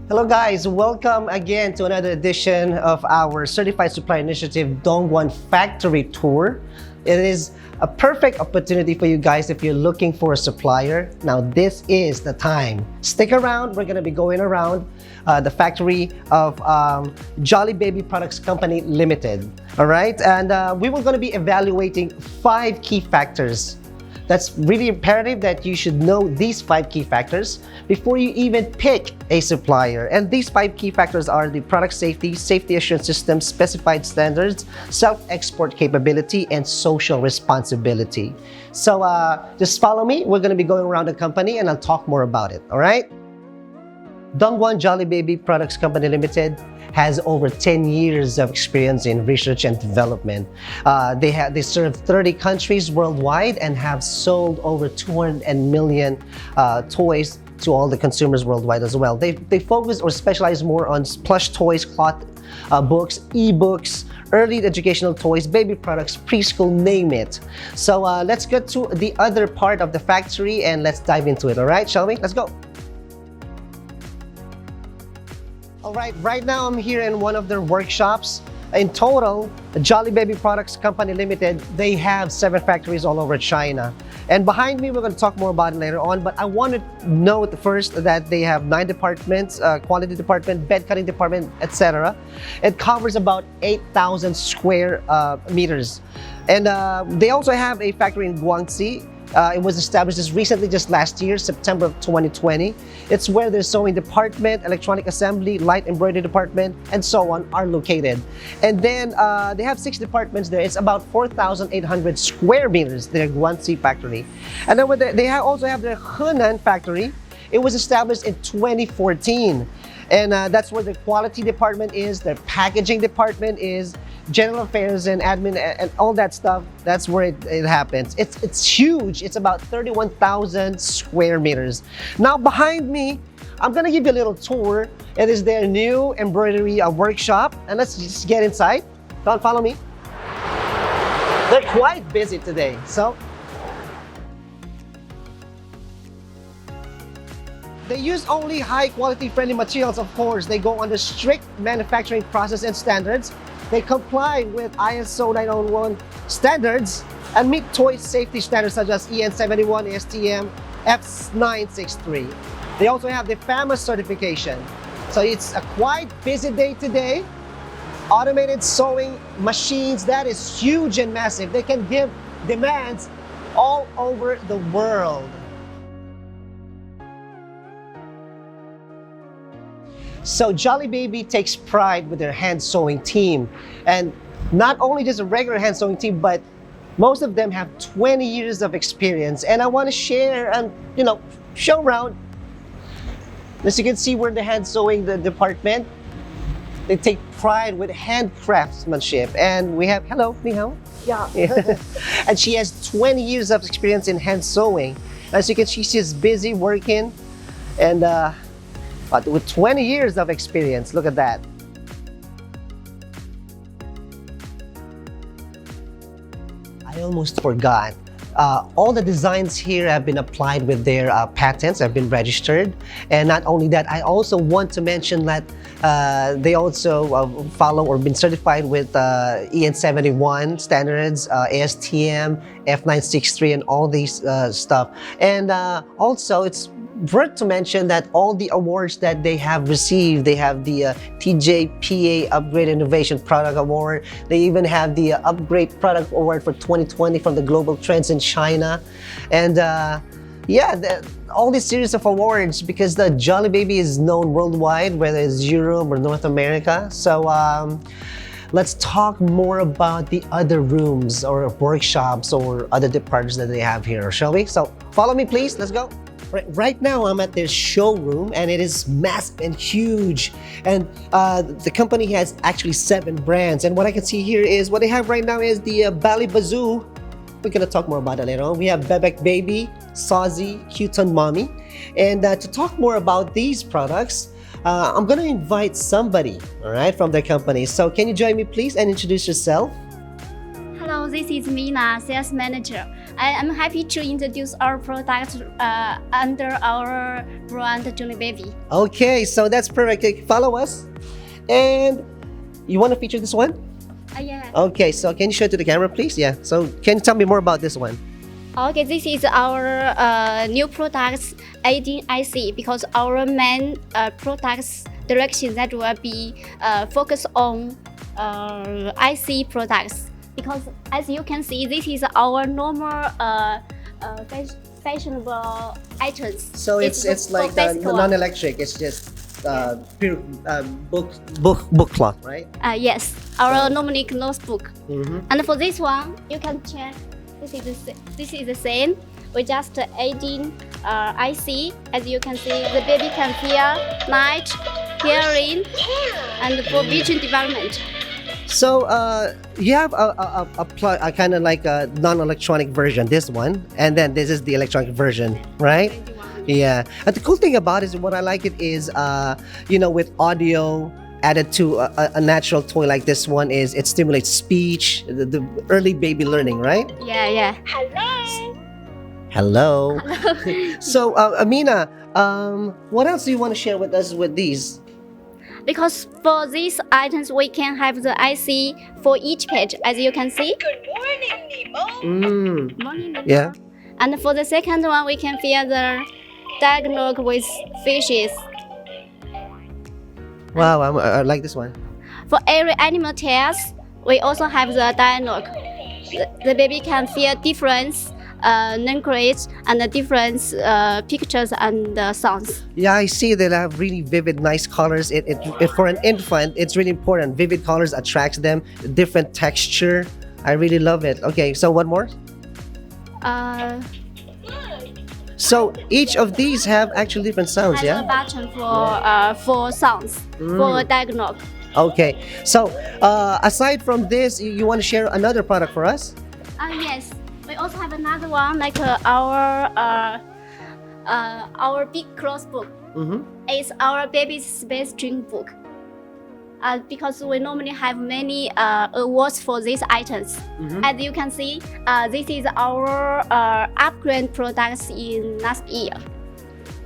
Hello guys, welcome again to another edition of our Certified Supplier Initiative Dongguan Factory Tour. It is a perfect opportunity for you guys if you're looking for a supplier. Now this is the time. Stick around, we're gonna be going around the factory of Jollybaby Products Company Limited. All right, and we were gonna be evaluating 5 key factors. That's really imperative that you should know these 5 key factors before you even pick a supplier. And these 5 key factors are the product safety, safety assurance system, specified standards, self-export capability, and social responsibility. So just follow me. We're going to be going around the company and I'll talk more about it. All right? Dongguan Jollybaby Products Company Limited has over 10 years of experience in research and development. They serve 30 countries worldwide and have sold over 200 million toys to all the consumers worldwide as well. They focus or specialize more on plush toys, cloth books, e-books, early educational toys, baby products, preschool, name it. So let's get to the other part of the factory and let's dive into it. All right, shall we? Let's go. All right, right now I'm here in one of their workshops. In total, the Jollybaby Products Company Limited, they have 7 factories all over China. And behind me, we're going to talk more about it later on, but I want to note first that they have 9 departments, quality department, bed cutting department, etc. It covers about 8,000 square meters. And they also have a factory in Guangxi. It was established just last year, September of 2020. It's where their sewing department, electronic assembly, light embroidery department, and so on are located. And then they have 6 departments there. It's about 4,800 square meters, their Guangxi factory. And then they also have their Henan factory. It was established in 2014. And that's where the quality department is, their packaging department is, general affairs and admin and all that stuff. That's where it happens. It's huge. It's about 31,000 square meters. Now behind me, I'm gonna give you a little tour. It is their new embroidery workshop. And let's just get inside. Don't follow me. They're quite busy today, so. They use only high quality friendly materials, of course. They go under strict manufacturing process and standards. They comply with ISO 901 standards and meet toy safety standards such as EN71, ASTM, F963. They also have the FAMA certification. So it's a quite busy day today. Automated sewing machines, that is huge and massive. They can give demands all over the world. So Jollybaby takes pride with their hand sewing team, and not only just a regular hand sewing team, but most of them have 20 years of experience. And I want to share and show around. As you can see, we're in the hand sewing department. They take pride with hand craftsmanship, and we have hello, ni hao. Yeah. And she has 20 years of experience in hand sewing. As you can see, she's busy working, and but with 20 years of experience, look at that. I almost forgot. All the designs here have been applied with their patents, have been registered. And not only that, I also want to mention that they also follow or been certified with EN71 standards, ASTM, F963, and all these stuff. And also, it's worth to mention that all the awards that they have received, they have the CTJPA Upgrade Innovation Product Award. They even have the Upgrade Product Award for 2020 from the Global Trends in China. And all these series of awards, because the Jollybaby is known worldwide, whether it's Europe or North America. So let's talk more about the other rooms or workshops or other departments that they have here, shall we? So follow me, please. Let's go. Right now, I'm at their showroom, and it is massive and huge. And the company has actually 7 brands. And what I can see here is what they have right now is the Bali Bazoo. We're gonna talk more about that later on. We have Bebek Baby, Sazi, Q-Ton Mommy. And to talk more about these products, I'm gonna invite somebody, all right, from their company. So can you join me, please, and introduce yourself? Hello, this is Mina, sales manager. I am happy to introduce our product under our brand Jollybaby. Okay, so that's perfect. Okay, follow us. And you want to feature this one? Yeah. Okay, so can you show it to the camera, please? Yeah. So can you tell me more about this one? Okay, this is our new products 18 IC because our main products direction that will be focused on IC products. Because as you can see, this is our normal fashionable items. So it's like non-electric. It's just pure book cloth, right? Yes, our normally notebook. And for this one, you can check. This is the same. We just adding IC. As you can see, the baby can hear, night, hearing, and for vision development. So you have a kind of like a non-electronic version, this one, and then this is the electronic version, right? 21. Yeah. And the cool thing about it is what I like it is, with audio added to a natural toy like this one is it stimulates speech, the early baby learning, right? Yeah. Hello. So Amina, what else do you want to share with us with these? Because for these items, we can have the IC for each page, as you can see. Good morning, Nemo. Morning, Nemo. Yeah. And for the second one, we can feel the dialogue with fishes. Wow, I like this one. For every animal test, we also have the dialogue. The baby can feel different language and the different pictures and sounds. Yeah, I see that I have really vivid, nice colors. It for an infant, it's really important. Vivid colors attracts them. Different texture. I really love it. Okay, so one more. So each of these have actually different sounds, Have yeah? a button for sounds for dialogue. Okay, so aside from this, you want to share another product for us? Yes, we also have another one like our big cloth book. It's our baby's space dream book. Because we normally have many awards for these items. As you can see, this is our upgrade products in last year.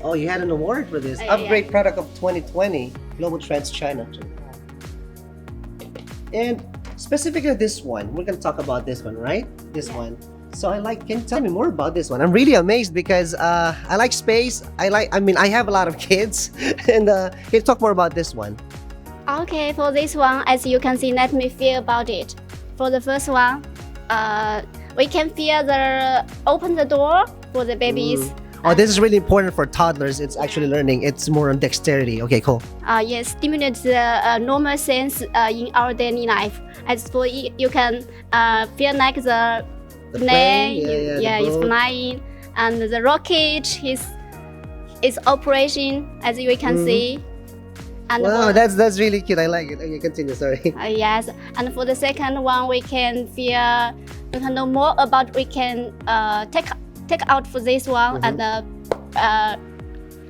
Oh, you had an award for this. Yeah. Upgrade product of 2020, Global Trends China. And specifically this one, we're going to talk about this one, right? This one. So can you tell me more about this one? I'm really amazed because I like space. I have a lot of kids. And can you talk more about this one? Okay, for this one, as you can see, let me feel about it. For the first one, we can feel open the door for the babies. Oh, this is really important for toddlers. It's actually learning. It's more on dexterity. Okay, cool. Yes, stimulates the normal sense in our daily life. As for you can feel like the plane, it's flying, and the rocket is operation, as you can see. And wow, that's really cute. I like it. Okay, continue. Sorry. Yes, and for the second one, we can know more about. We can take out for this one and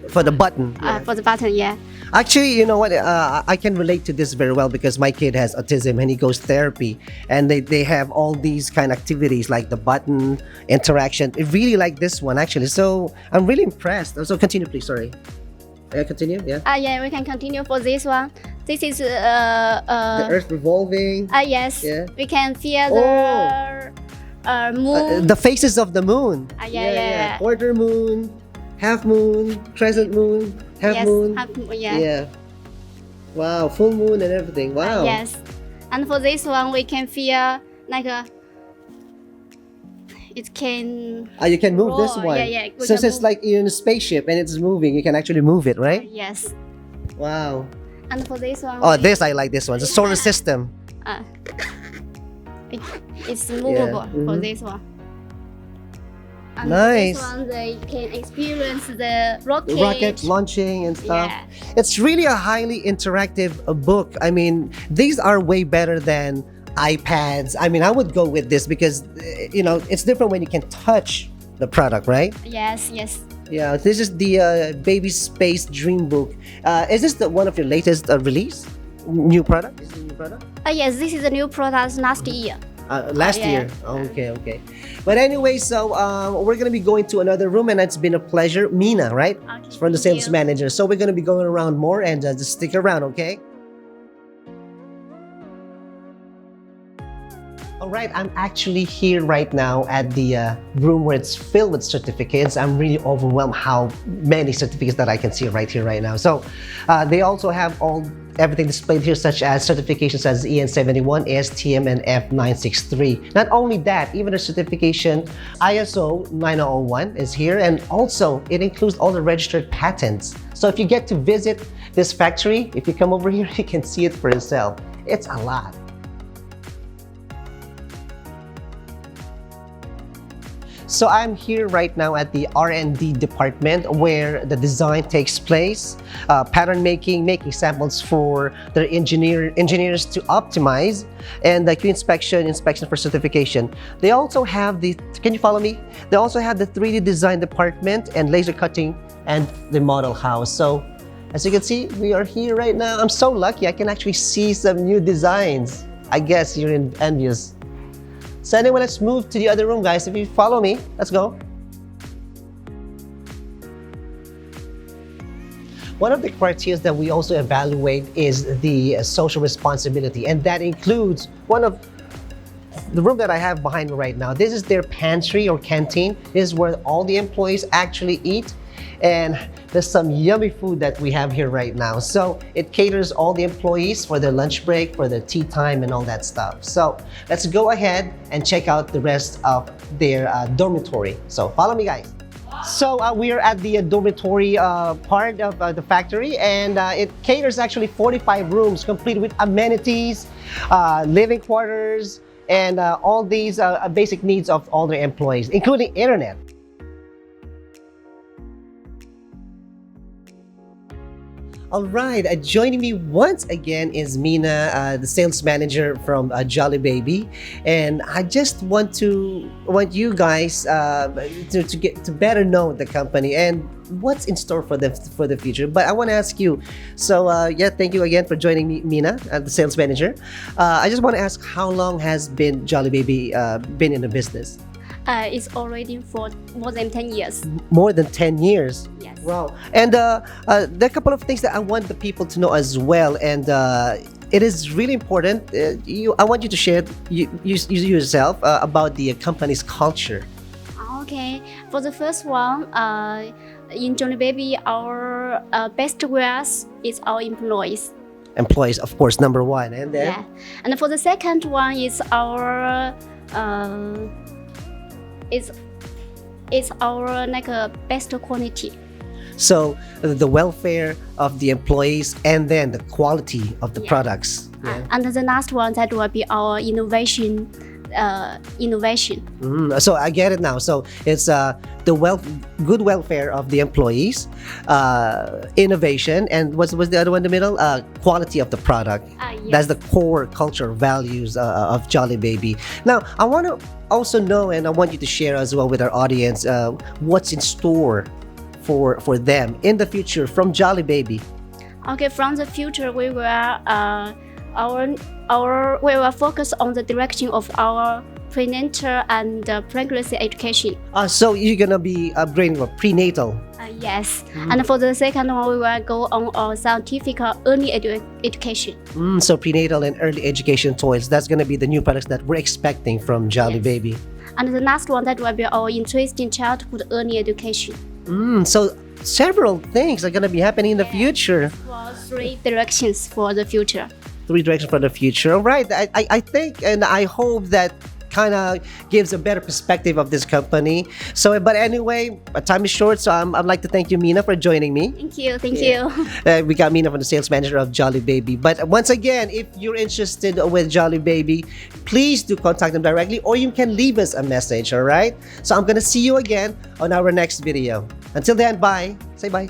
for the button. for the button. Yeah. Actually, you know what? I can relate to this very well because my kid has autism and he goes therapy, and they have all these kind of activities like the button interaction. I really like this one actually. So I'm really impressed. So continue, please. Sorry. Continue. Yeah. Yeah, we can continue for this one. This is the Earth revolving. Yes. Yeah. We can feel the moon. The phases of the moon. Yeah. Quarter moon, half moon, crescent moon, half moon. Half moon. Yeah. Wow, full moon and everything. Wow. Yes. And for this one, we can feel like it can. You can move this roll. one. Yeah. Since it's like you're in a spaceship and it's moving, you can actually move it, right? Yes. Wow. And for this one. Oh, I like this one. The solar system. It's movable for this one. And nice. For this one, they can experience the rocket launching and stuff. Yeah. It's really a highly interactive book. I mean, these are way better than iPads. I mean, I would go with this because it's different when you can touch the product, right? Yes. Yeah, this is the Baby Space Dream Book. Is this one of your latest release? New product? Is it a new product? Yes, this is a new product last year. Last yeah. year. Okay, okay. But anyway, so we're gonna be going to another room, and it's been a pleasure. Mina, right? Okay, From the thank sales you. manager. So we're gonna be going around more, and just stick around, okay? All right, I'm actually here right now at the room where it's filled with certificates. I'm really overwhelmed how many certificates that I can see right here, right now. So they also have everything displayed here, such as certifications as EN71, ASTM, and F963. Not only that, even a certification ISO 9001 is here, and also it includes all the registered patents. So if you get to visit this factory, if you come over here, you can see it for yourself. It's a lot. So I'm here right now at the R&D department where the design takes place, pattern making samples for their engineers to optimize, and the Q inspection for certification. They also have can you follow me? They also have the 3D design department and laser cutting and the model house. So as you can see, we are here right now. I'm so lucky I can actually see some new designs. I guess you're envious. So anyway, let's move to the other room, guys. If you follow me, let's go. One of the criteria that we also evaluate is the social responsibility, and that includes one of the room that I have behind me right now. This is their pantry or canteen. This is where all the employees actually eat, and there's some yummy food that we have here right now. So it caters all the employees for their lunch break, for their tea time, and all that stuff. So let's go ahead and check out the rest of their dormitory. So follow me, guys. So we are at the dormitory part of the factory, and it caters actually 45 rooms complete with amenities, living quarters, and all these basic needs of all their employees, including internet. All right, joining me once again is Mina, the sales manager from Jollybaby, and I just want you guys to get to better know the company and what's in store for the future. But I want to ask you, so yeah, thank you again for joining me, Mina, the sales manager. I just want to ask, how long has Jollybaby been in the business? It's already for more than 10 years. More than 10 years? Yes. Wow. And there are a couple of things that I want the people to know as well. And it is really important. I want you to share yourself about the company's culture. Okay. For the first one, in Jollybaby, our best wares is our employees. Employees, of course, number one. And then? Yeah. And for the second one is our it's our best quality. So the welfare of the employees and then the quality of the products. Yeah. And the last one, that will be our innovation. So I get it now. So it's the good welfare of the employees, innovation, and what's the other one in the middle? Quality of the product. Yes. That's the core culture values of Jollybaby. Now I want to also know, and I want you to share as well with our audience, what's in store for them in the future from Jollybaby. Okay, from the future, we will we will focus on the direction of our prenatal and pregnancy education. So you're gonna be upgrading for prenatal. Yes, and for the second one, we will go on our scientific early education. So prenatal and early education toys. That's gonna be the new products that we're expecting from Jollybaby. Yes. And the last one, that will be our interesting childhood early education. So several things are gonna be happening in the future. For 3 directions for the future. 3 directions for the future. All right, I think and I hope that kind of gives a better perspective of this company. So, but anyway, time is short, so I'd like to thank you, Mina, for joining me. Thank you. We got Mina from the sales manager of Jollybaby. But once again, if you're interested with Jollybaby, please do contact them directly, or you can leave us a message. All right. So I'm gonna see you again on our next video. Until then, bye. Say bye.